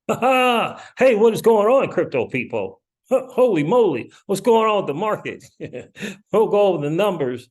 Hey, what is going on, crypto people? Holy moly, what's going on with the market? We'll go over the numbers.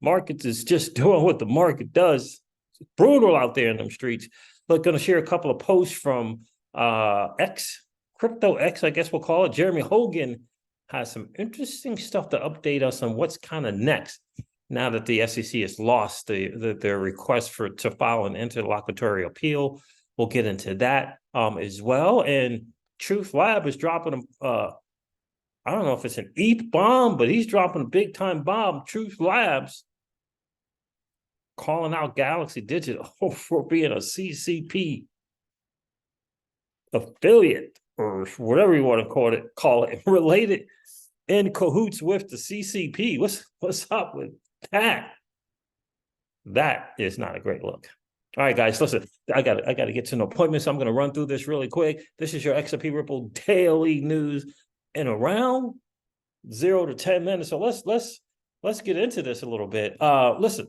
Markets is just doing what the market does. It's brutal out there in them streets. But going to share a couple of posts from Crypto X, I guess we'll call it. Jeremy Hogan has some interesting stuff to update us on what's kind of next now that the SEC has lost their request to file an interlocutory appeal. We'll get into that as well. And Truth Lab is dropping I don't know if it's an ETH bomb, but he's dropping a big time bomb. Truth Labs calling out Galaxy Digital for being a CCP affiliate or whatever you want to call it, related in cahoots with the CCP. What's up with that? That is not a great look. All right, guys, listen, I got to get to an appointment, so I'm going to run through this really quick. This is your XRP Ripple daily news in around 0 to 10 minutes. So let's get into this a little bit. Listen,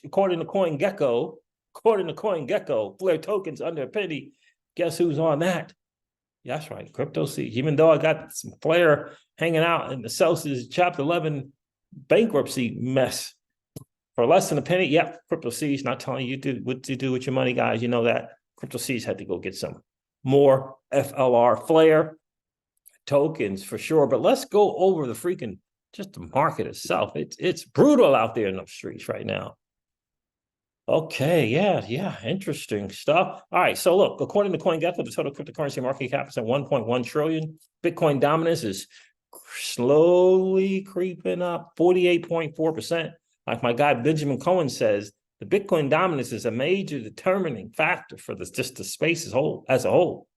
according to CoinGecko, Flare tokens under a penny. Guess who's on that? That's right, Crypto Seeds. Even though I got some Flare hanging out in the Celsius Chapter 11 bankruptcy mess. For less than a penny, Crypto Seeds, not telling you what to do with your money, guys. You know that. Crypto Seeds had to go get some more FLR Flare tokens for sure. But let's go over just the market itself. It's brutal out there in the streets right now. Okay, yeah, interesting stuff. All right, so look, according to CoinGecko, the total cryptocurrency market cap is at 1.1 trillion. Bitcoin dominance is slowly creeping up, 48.4%. Like my guy Benjamin Cohen says, the Bitcoin dominance is a major determining factor for just the space as a whole.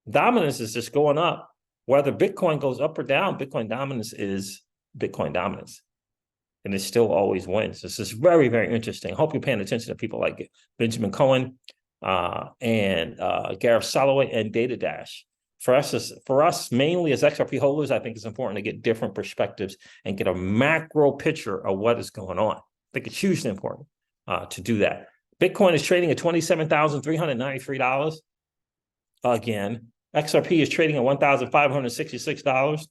Dominance is just going up. Whether Bitcoin goes up or down, Bitcoin dominance is Bitcoin dominance. And it still always wins. This is very, very interesting. I hope you're paying attention to people like Benjamin Cohen and Gareth Soloway and Data Dash. For us, mainly as XRP holders, I think it's important to get different perspectives and get a macro picture of what is going on. I think it's hugely important to do that. Bitcoin is trading at $27,393. Again, XRP is trading at $1,566.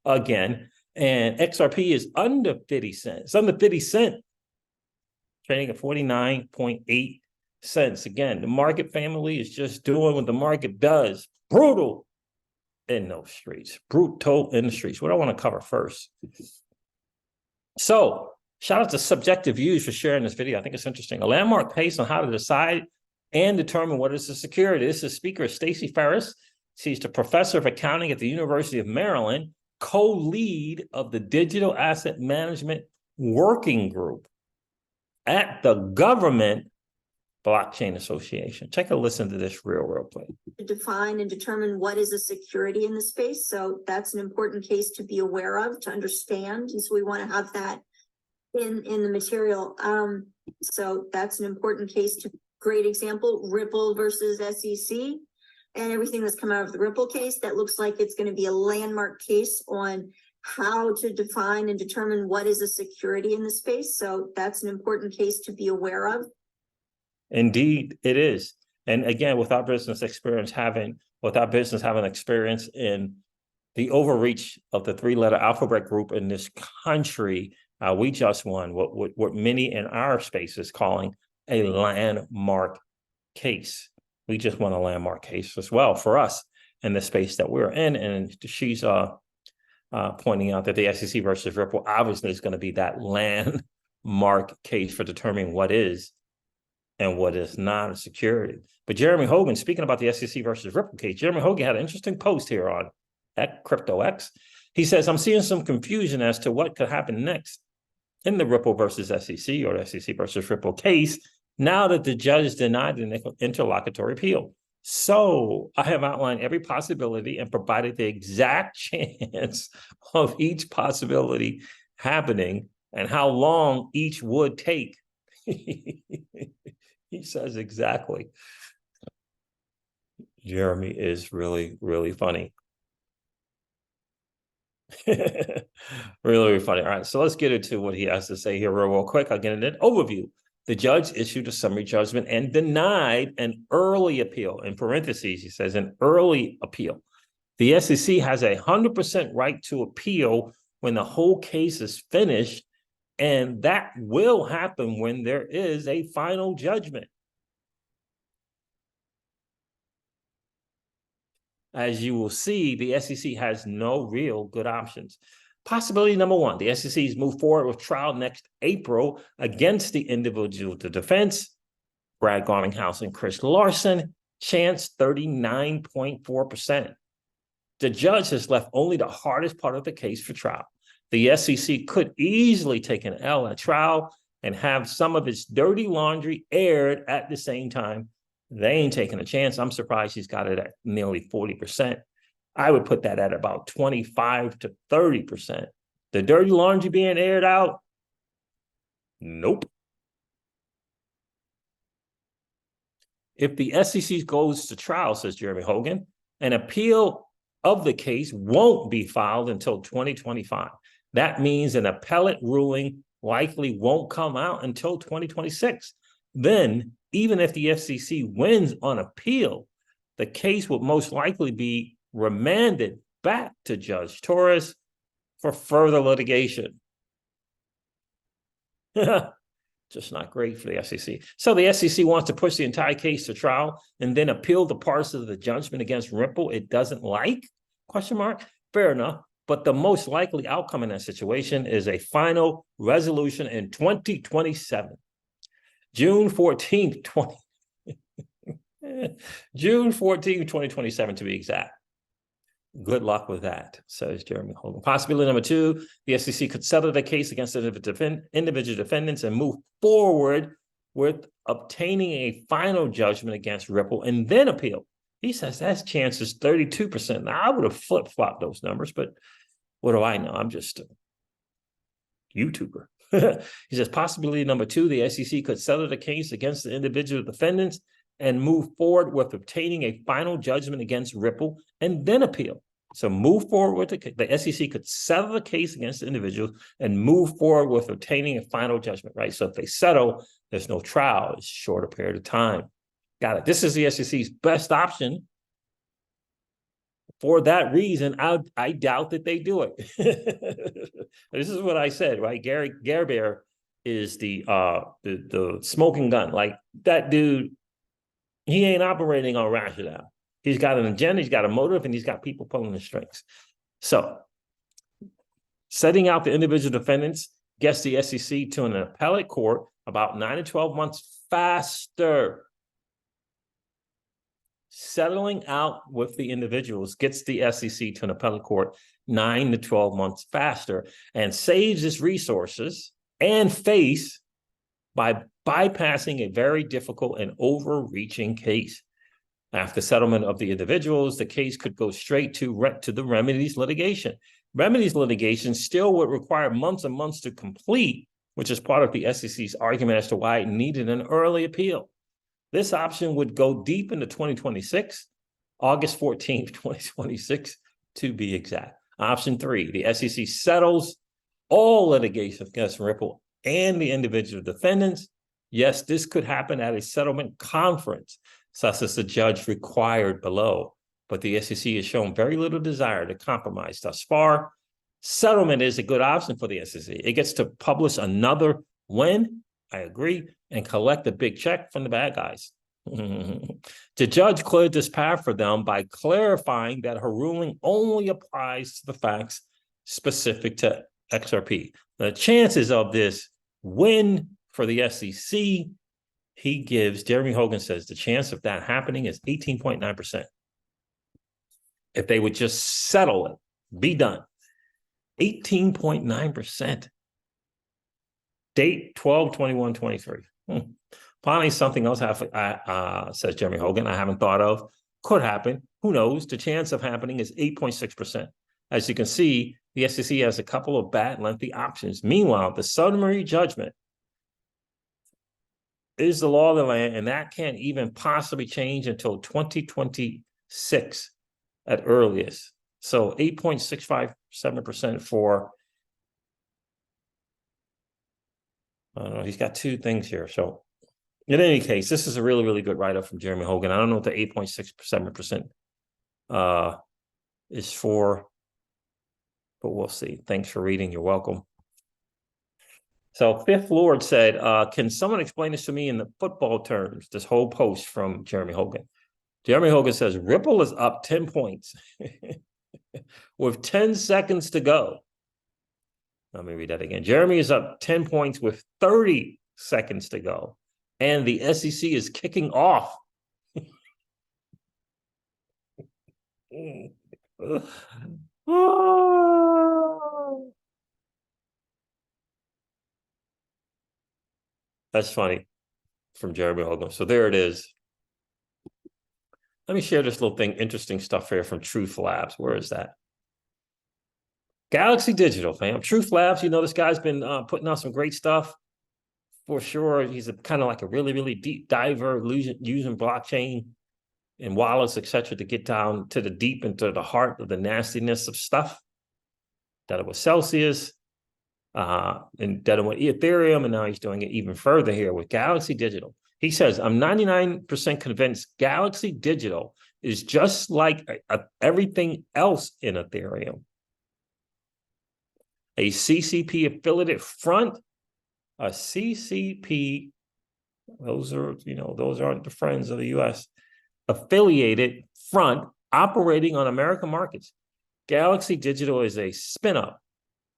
Again, and XRP is under 50 cents. It's under 50 cents, trading at 49.8 cents. Again, the market family is just doing what the market does. Brutal in those streets. Brutal in the streets. What I want to cover first. So, shout out to Subjective Views for sharing this video. I think it's interesting. A landmark case on how to decide and determine what is a security. This is Speaker Stacey Ferris. She's the professor of accounting at the University of Maryland, co-lead of the Digital Asset Management Working Group at the Government Blockchain Association. Take a listen to this real quick. Define and determine what is a security in the space. So that's an important case to be aware of, to understand. So we want to have that in the material. So that's an important case. Great example, Ripple versus SEC. And everything that's come out of the Ripple case, that looks like it's going to be a landmark case on how to define and determine what is a security in the space. So that's an important case to be aware of. Indeed, it is. And again, without business having experience in the overreach of the three-letter alphabet group in this country, we just won what many in our space is calling a landmark case. We just won a landmark case as well for us in the space that we're in. And she's pointing out that the SEC versus Ripple obviously is going to be that landmark case for determining what is and what is not a security. But Jeremy Hogan, speaking about the SEC versus Ripple case, Jeremy Hogan had an interesting post here on Crypto X. He says, I'm seeing some confusion as to what could happen next in the Ripple versus SEC or the SEC versus Ripple case now that the judge denied the interlocutory appeal. So I have outlined every possibility and provided the exact chance of each possibility happening and how long each would take. He says exactly. Jeremy is really, really funny. Really, really funny. All right, so let's get into what he has to say here real quick. I'll get an overview. The judge issued a summary judgment and denied an early appeal. In parentheses, he says an early appeal. The SEC has 100% right to appeal when the whole case is finished, and that will happen when there is a final judgment. As you will see, the SEC has no real good options. Possibility number one, the SEC's move forward with trial next April against the individual to defense, Brad Garlinghouse and Chris Larson, chance 39.4%. The judge has left only the hardest part of the case for trial. The SEC could easily take an L at trial and have some of its dirty laundry aired at the same time. They ain't taking a chance. I'm surprised he's got it at nearly 40%. I would put that at about 25 to 30%. The dirty laundry being aired out? Nope. If the SEC goes to trial, says Jeremy Hogan, an appeal of the case won't be filed until 2025. That means an appellate ruling likely won't come out until 2026. Then, even if the FCC wins on appeal, the case would most likely be remanded back to Judge Torres for further litigation. Just not great for the SEC. So the SEC wants to push the entire case to trial and then appeal the parts of the judgment against Ripple it doesn't like? Question mark. Fair enough. But the most likely outcome in that situation is a final resolution in 2027. June 14th, 2027 to be exact. Good luck with that, says Jeremy Hogan. Possibility number two, the SEC could settle the case against the individual defendants and move forward with obtaining a final judgment against Ripple and then appeal. He says that's chances 32%. Now, I would have flip-flopped those numbers, but what do I know? I'm just a YouTuber. He says possibility number two, the SEC could settle the case against the individual defendants and move forward with obtaining a final judgment against Ripple and then appeal. So move forward with the SEC could settle the case against the individuals and move forward with obtaining a final judgment, right? So if they settle, there's no trial. It's a shorter period of time. Got it. This is the SEC's best option. For that reason, I doubt that they do it. This is what I said, right? Gary Bear is the smoking gun. Like that dude, he ain't operating on rationale. He's got an agenda, he's got a motive, and he's got people pulling the strings. So, setting out the individual defendants gets the SEC to an appellate court about 9 to 12 months faster. Settling out with the individuals gets the SEC to an appellate court 9 to 12 months faster and saves its resources and face by bypassing a very difficult and overreaching case. After settlement of the individuals, the case could go straight to the remedies litigation. Remedies litigation still would require months and months to complete, which is part of the SEC's argument as to why it needed an early appeal. This option would go deep into 2026, August 14th, 2026, to be exact. Option three, the SEC settles all litigation against Ripple and the individual defendants. Yes, this could happen at a settlement conference, such as the judge required below, but the SEC has shown very little desire to compromise thus far. Settlement is a good option for the SEC. It gets to publish another win, I agree, and collect a big check from the bad guys. The judge cleared this path for them by clarifying that her ruling only applies to the facts specific to XRP. The chances of this win for the SEC, he gives, Jeremy Hogan says, the chance of that happening is 18.9%. If they would just settle it, be done. 18.9%. Date 12/21/23. Finally, something else says Jeremy Hogan, I haven't thought of. Could happen. Who knows? The chance of happening is 8.6%. As you can see, the SEC has a couple of bad, lengthy options. Meanwhile, the summary judgment is the law of the land, and that can't even possibly change until 2026 at earliest. So 8.657% for I don't know. He's got two things here. So in any case, this is a really, really good write-up from Jeremy Hogan. I don't know what the 8.67% is for, but we'll see. Thanks for reading. You're welcome. So Fifth Lord said, can someone explain this to me in the football terms, this whole post from Jeremy Hogan? Jeremy Hogan says, Ripple is up 10 points with 10 seconds to go. Let me read that again. Jeremy is up 10 points with 30 seconds to go. And the SEC is kicking off. That's funny from Jeremy Hogan. So there it is. Let me share this little thing, interesting stuff here from Truth Labs. Where is that? Galaxy Digital, fam. Truth Labs, you know, this guy's been putting out some great stuff for sure. He's kind of like a really, really deep diver using blockchain and wallets, etc., to get down to the deep into the heart of the nastiness of stuff. Done it with Celsius, and done it with Ethereum, and now he's doing it even further here with Galaxy Digital. He says, I'm 99% convinced Galaxy Digital is just like everything else in Ethereum. A CCP affiliated front, a CCP, those aren't the friends of the US, affiliated front operating on American markets. Galaxy Digital is a spin-up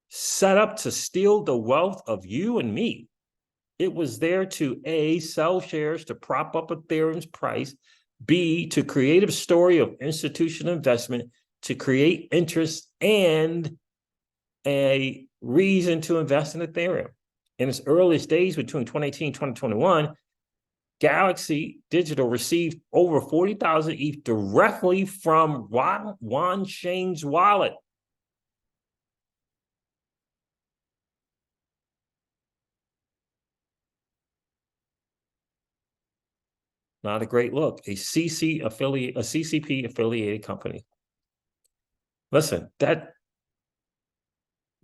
set up to steal the wealth of you and me. It was there to A, sell shares to prop up Ethereum's price, B, to create a story of institutional investment, to create interest and a reason to invest in Ethereum. In its earliest days between 2018 and 2021, Galaxy Digital received over 40,000 ETH directly from Juan Shane's wallet. Not a great look. A CCP affiliated company. Listen, that's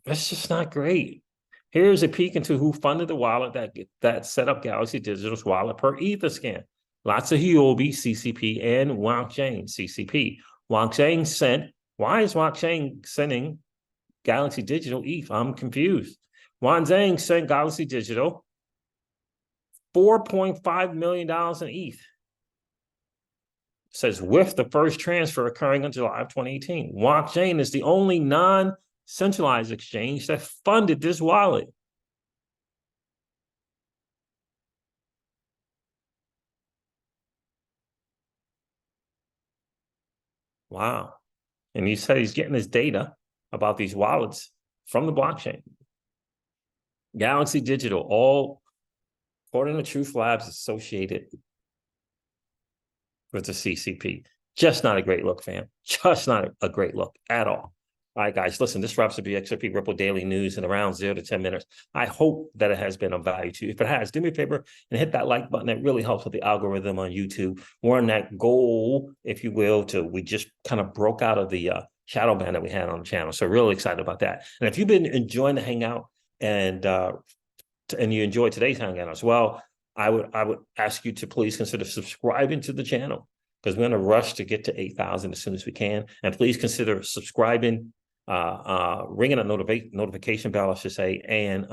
just not great. Here's a peek into who funded the wallet that set up Galaxy Digital's wallet per Etherscan. Lots of Huobi, CCP, and Wang Sheng, CCP. Wang Sheng sent. Why is Wang Sheng sending Galaxy Digital ETH? I'm confused. Wang Sheng sent Galaxy Digital $4.5 million in ETH. Says with the first transfer occurring in July of 2018. Wang Sheng is the only non-centralized exchange that funded this wallet. Wow. And he said he's getting his data about these wallets from the blockchain. Galaxy Digital, all according to Truth Labs, associated with the CCP. Just not a great look, fam. Just not a great look at all. All right, guys, listen, this wraps up the XRP Ripple Daily News in around 0 to 10 minutes. I hope that it has been of value to you. If it has, do me a favor and hit that like button. It really helps with the algorithm on YouTube. We're on that goal, if you will, we just kind of broke out of the shadow ban that we had on the channel. So really excited about that. And if you've been enjoying the hangout and you enjoyed today's hangout as well, I would ask you to please consider subscribing to the channel because we're in a rush to get to 8,000 as soon as we can. And please consider subscribing, ringing a notification bell, I should say, and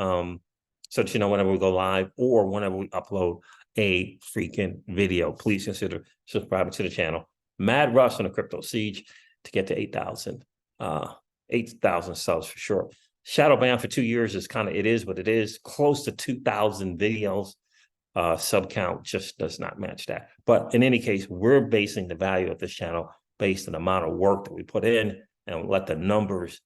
so that you know whenever we go live or whenever we upload a freaking video. Please consider subscribing to the channel. Mad rush on the Crypto Siege to get to 8,000 subs for sure. Shadow ban for 2 years is it is what it is. Close to 2,000 videos. Sub count just does not match that. But in any case, we're basing the value of this channel based on the amount of work that we put in and let the numbers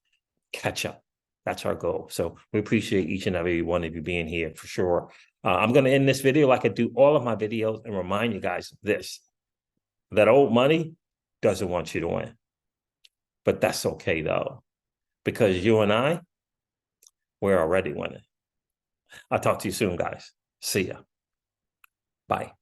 catch up. That's our goal. So we appreciate each and every one of you being here for sure. I'm going to end this video like I do all of my videos and remind you guys of this, that old money doesn't want you to win. But that's okay though, because you and I, we're already winning. I'll talk to you soon, guys. See ya. Bye.